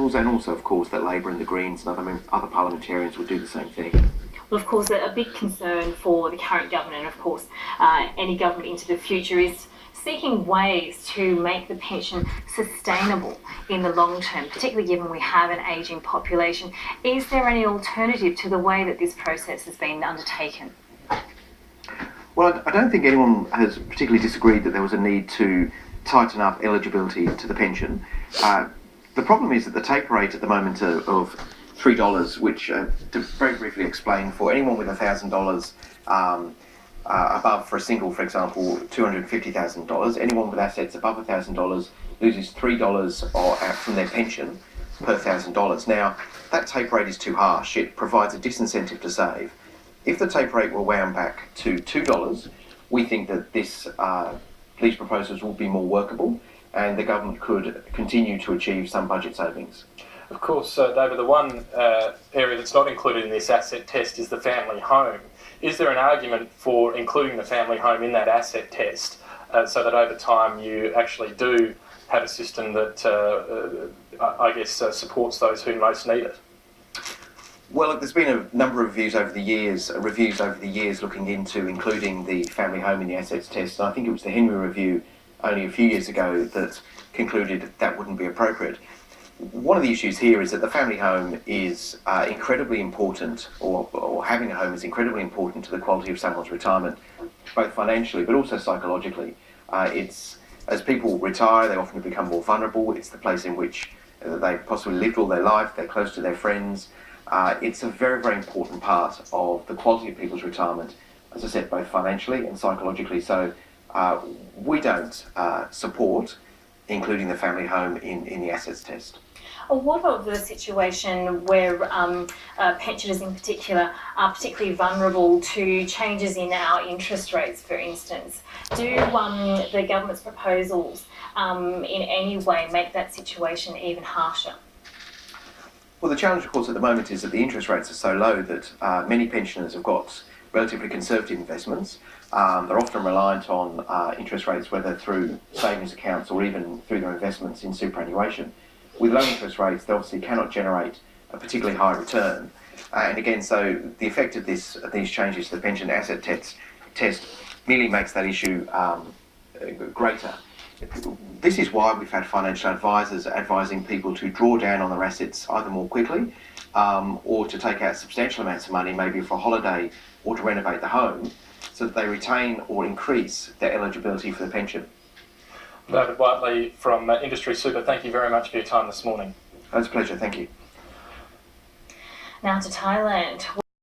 And also, of course, that Labor and the Greens and other parliamentarians would do the same thing. Well, of course, a big concern for the current government, and of course, any government into the future, is seeking ways to make the pension sustainable in the long term, particularly given we have an ageing population. Is there any alternative to the way that this process has been undertaken? Well, I don't think anyone has particularly disagreed that there was a need to tighten up eligibility to the pension. The problem is that the taper rate at the moment of $3, which, to very briefly explain, for anyone with $1,000 above, for a single, for example, $250,000, anyone with assets above $1,000 loses $3 from their pension per $1,000. Now, that taper rate is too harsh. It provides a disincentive to save. If the taper rate were wound back to $2, we think that these proposals will be more workable, and the government could continue to achieve some budget savings. Of course, David, the one area that's not included in this asset test is the family home. Is there an argument for including the family home in that asset test so that over time you actually do have a system that, supports those who most need it? Well, there's been a number of reviews over the years looking into including the family home in the assets test, and I think it was the Henry Review only a few years ago that concluded that wouldn't be appropriate. One of the issues here is that the family home is incredibly important, or having a home is incredibly important to the quality of someone's retirement, both financially but also psychologically. It's, as people retire, they often become more vulnerable. It's the place in which they possibly lived all their life, they're close to their friends. It's a very, very important part of the quality of people's retirement, as I said, both financially and psychologically. So we don't support including the family home in the assets test. What of the situation where pensioners in particular are particularly vulnerable to changes in our interest rates, for instance? Do the government's proposals in any way make that situation even harsher? Well, the challenge, of course, at the moment is that the interest rates are so low that many pensioners have got relatively conservative investments. They're often reliant on interest rates, whether through savings accounts or even through their investments in superannuation. With low interest rates, they obviously cannot generate a particularly high return. And again, so the effect of these changes to the pension asset test merely makes that issue greater. This is why we've had financial advisors advising people to draw down on their assets either more quickly or to take out substantial amounts of money, maybe for a holiday or to renovate the home, so that they retain or increase their eligibility for the pension. David Whiteley from Industry Super, thank you very much for your time this morning. It's a pleasure, thank you. Now to Thailand.